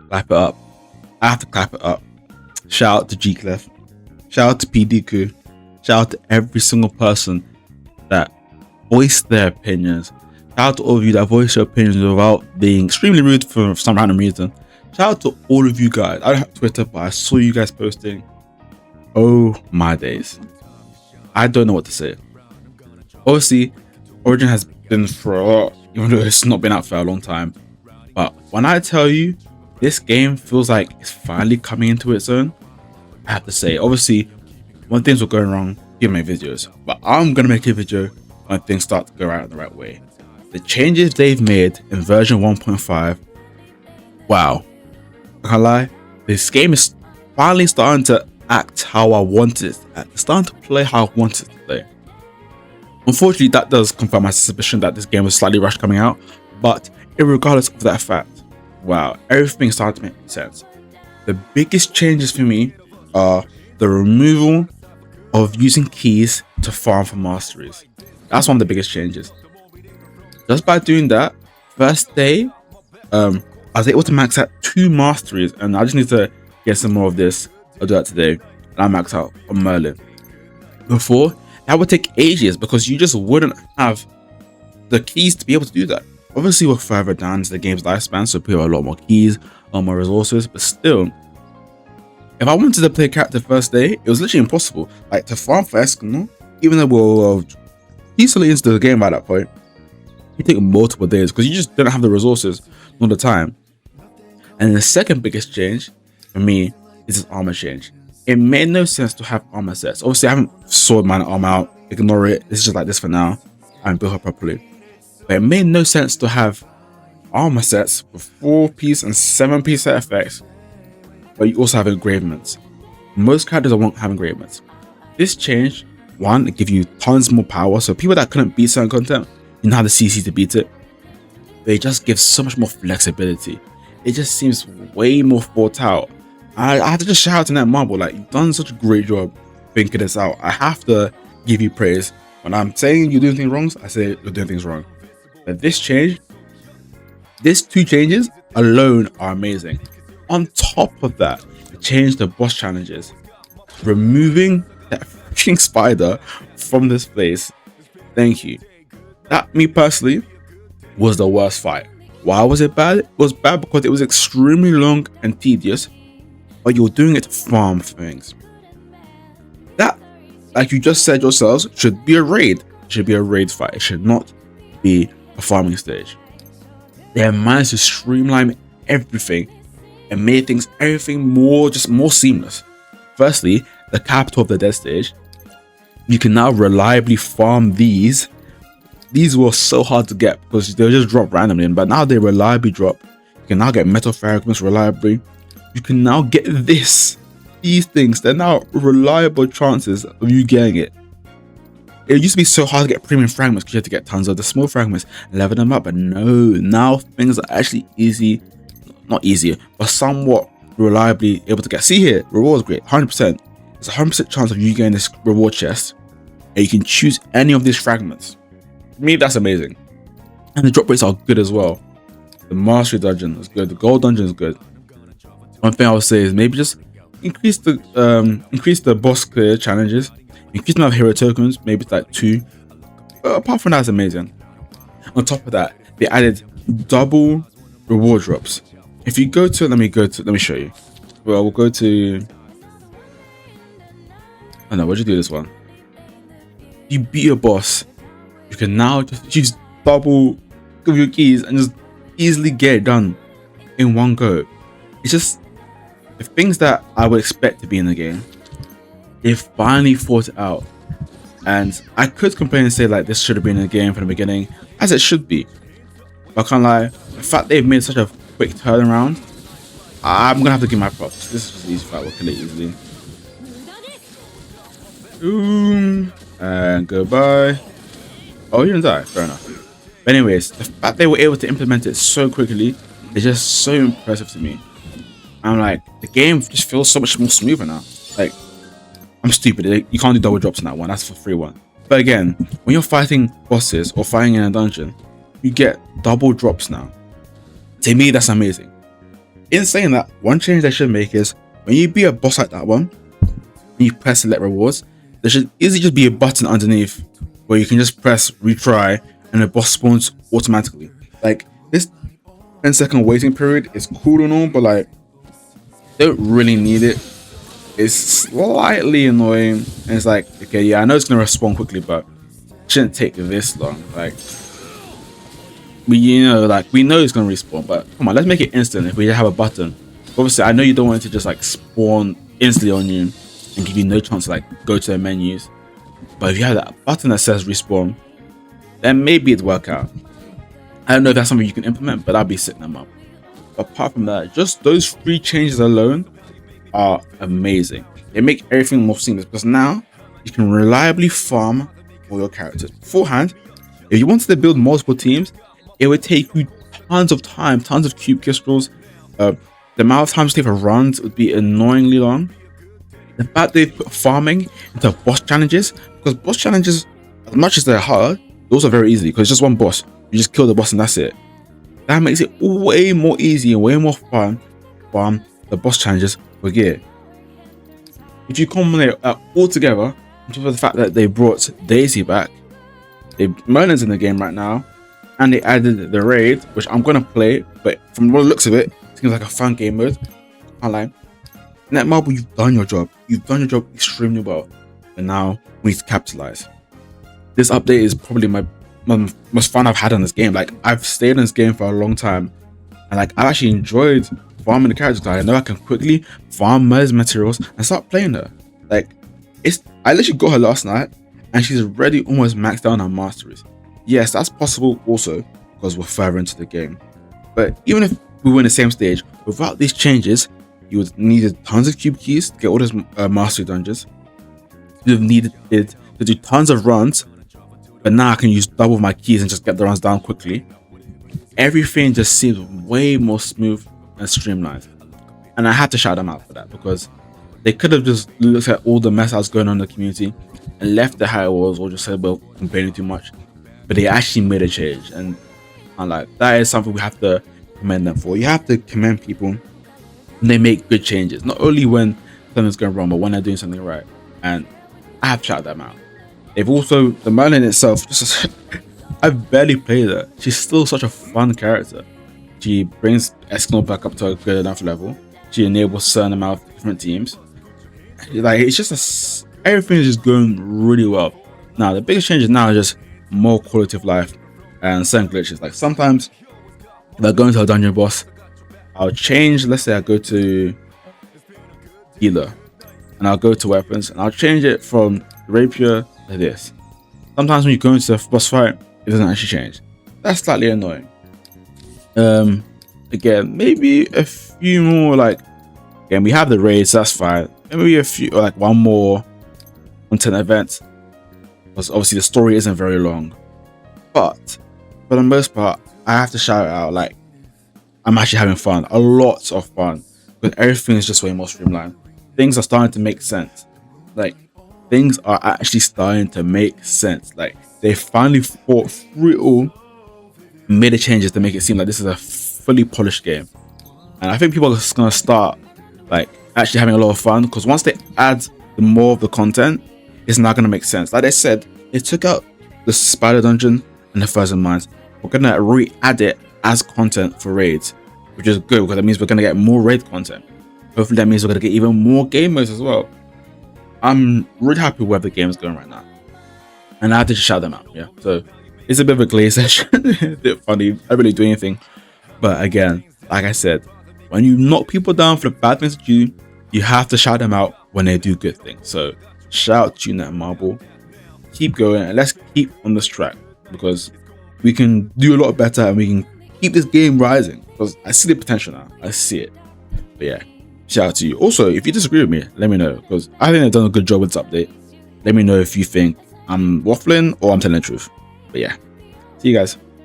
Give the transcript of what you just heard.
Clap it up. I have to clap it up. Shout out to G Clef. Shout out to PDQ. Shout out to every single person that voiced their opinions. Shout out to all of you that voiced your opinions without being extremely rude for some random reason. Shout out to all of you guys. I don't have Twitter, but I saw you guys posting. Oh my days. I don't know what to say. Obviously, Origin has been for a lot, even though it's not been out for a long time. But when I tell you, this game feels like it's finally coming into its own, I have to say, obviously, when things were going wrong, you make videos. But I'm going to make a video when things start to go out the right way. The changes they've made in version 1.5, wow. I can't lie, this game is finally starting to act how I wanted it. It's starting to play how I wanted it to play. Unfortunately, that does confirm my suspicion that this game was slightly rushed coming out, but regardless of that fact, wow, everything started to make sense. The biggest changes for me are the removal of using keys to farm for masteries. That's one of the biggest changes. Just by doing that, first day, I was able to max out 2 masteries, and I just need to get some more of this. I'll do that today, and I max out on Merlin. Before, that would take ages because you just wouldn't have the keys to be able to do that. Obviously, we're further down into the game's lifespan, so people have a lot more keys, a lot more resources, but still, if I wanted to play a character first day, it was literally impossible. Like, to farm for Eskimo, even though we're easily into the game by that point, it take multiple days because you just don't have the resources, nor the time. And the second biggest change for me is this armor change. It made no sense to have armor sets. Obviously, I haven't sorted my armor out. Ignore it. It's just like this for now. I haven't built her properly. But it made no sense to have armor sets with 4-piece and 7-piece set effects, but you also have engravements. Most characters won't have engravements. This change, one, it gives you tons more power. So people that couldn't beat certain content, you know how the CC to beat it. But it just gives so much more flexibility. It just seems way more thought out. I have to just shout out to Netmarble, like, you've done such a great job thinking this out. I have to give you praise. When I'm saying you're doing things wrong, I say you're doing things wrong. But this change, these 2 changes alone are amazing. On top of that, it changed the boss challenges. Removing that freaking spider from this place. Thank you. That, me personally, was the worst fight. Why was it bad? It was bad because it was extremely long and tedious, but you're doing it to farm things. That, like you just said yourselves, should be a raid. It should be a raid fight. It should not be a farming stage. They have managed to streamline everything and made everything more seamless. Firstly, the capital of the dead stage. You can now reliably farm these. These were so hard to get because they'll just drop randomly, but now they reliably drop. You can now get metal fragments reliably. You can now get these things. They're now reliable chances of you getting it. It used to be so hard to get premium fragments because you had to get tons of the small fragments and level them up, but no, now things are actually easy, not easier, but somewhat reliably able to get. See here, rewards great, 100%. There's a 100% chance of you getting this reward chest, and you can choose any of these fragments. For me, that's amazing. And the drop rates are good as well. The mastery dungeon is good, the gold dungeon is good. One thing I would say is maybe just increase the boss clear challenges, increase the amount of hero tokens, maybe it's like 2. But apart from that, it's amazing. On top of that, they added double reward drops. If you go to, let me show you. Well, we'll go to, oh no, where'd you do this one? You beat a boss, you can now just use double of your keys and just easily get it done in one go. It's just the things that I would expect to be in the game. They finally thought it out, and I could complain and say like this should have been in the game from the beginning, as it should be. But I can't lie, the fact they've made such a quick turnaround, I'm gonna have to give my props. This is just an easy fight, we'll kill it easily. Boom, and goodbye. Oh, you didn't die, fair enough. But anyways, the fact they were able to implement it so quickly is just so impressive to me. I'm like, the game just feels so much more smoother now. Like, I'm stupid, you can't do double drops in that one, that's for free one. But again, when you're fighting bosses or fighting in a dungeon, you get double drops now. To me, that's amazing. in saying that, one change they should make is when you beat a boss like that one, you press select rewards, there should easily just be a button underneath where you can just press retry and the boss spawns automatically. Like, this 10-second waiting period is cool and all, but like, don't really need it. It's slightly annoying, and it's like, okay, yeah, I know it's gonna respawn quickly, but it shouldn't take this long. Like, we know it's gonna respawn, but come on, let's make it instant. If we have a button, obviously, I know you don't want it to just like spawn instantly on you and give you no chance to like go to the menus, but if you have that button that says respawn, then maybe it'd work out. I don't know if that's something you can implement, but that'd be sick, Netmarble. Apart from that, just those 3 changes alone are amazing. They make everything more seamless because now you can reliably farm all your characters. Beforehand, if you wanted to build multiple teams, it would take you tons of time, tons of cube crystals. The amount of time to take for runs would be annoyingly long. The fact they put farming into boss challenges, because boss challenges, as much as they're hard, they're also very easy because it's just one boss. You just kill the boss and that's it. That makes it way more easy and way more fun to farm the boss challenges for gear. If you combine it all together, on top of the fact that they brought Daisy back, Merlin's in the game right now, and they added the raid, which I'm gonna play, but from what it looks of it, it seems like a fun game mode. Can't lie. Netmarble, you've done your job. You've done your job extremely well, and now we need to capitalize. This update is probably my most fun I've had on this game. Like, I've stayed in this game for a long time, and like, I've actually enjoyed farming the characters. I know I can quickly farm Mer's materials and start playing her. Like, I literally got her last night, and she's already almost maxed out on masteries. Yes, that's possible also because we're further into the game. But even if we were in the same stage, without these changes, you would needed tons of cube keys to get all those mastery dungeons. You would have needed to do tons of runs, but now I can use double my keys and just get the runs down quickly. Everything just seems way more smooth and streamlined. And I had to shout them out for that, because they could have just looked at all the mess that was going on in the community and left it how it was, or just said, well, complaining too much. But they actually made a change, and I'm like, that is something we have to commend them for. You have to commend people when they make good changes, not only when something's going wrong, but when they're doing something right. And I have to shout them out. They've also, the Merlin itself, I've barely played her. She's still such a fun character. She brings txsco back up to a good enough level. She enables a certain amount of different teams. Like, it's just everything is just going really well. Now, the biggest changes now are just more quality of life and certain glitches. Like, sometimes if I go into a dungeon boss, I'll change, let's say I go to healer and I'll go to weapons and I'll change it from rapier to this. Sometimes when you go into the boss fight, it doesn't actually change. That's slightly annoying. Again, maybe a few more, like, again, we have the raids, that's fine. Maybe a few, like one more content event, because obviously the story isn't very long. But for the most part, I have to shout it out, like, I'm actually having fun, a lot of fun, because everything is just way more streamlined. Things are starting to make sense. Like, things are actually starting to make sense. Like, they finally thought through it all, made the changes to make it seem like this is a fully polished game. And I think people are just gonna start, like, actually having a lot of fun, because once they add more of the content, it's not gonna make sense. Like I said, they took out the spider dungeon and the frozen mines. We're gonna re-add it as content for raids, which is good, because that means we're gonna get more raid content. Hopefully that means we're gonna get even more game modes as well. I'm really happy where the game is going right now, and I had to just shout them out. Yeah, so it's a bit of a glazed session, a bit funny. I don't really do anything, but again, like I said, when you knock people down for the bad things they do, you have to shout them out when they do good things. So shout out to you, Netmarble. Keep going, and let's keep on this track, because we can do a lot better and we can keep this game rising, because I see the potential now. I see it. But yeah, shout out to you. Also, if you disagree with me, let me know, because I think they've done a good job with this update. Let me know if you think I'm waffling or I'm telling the truth. But yeah, see you guys.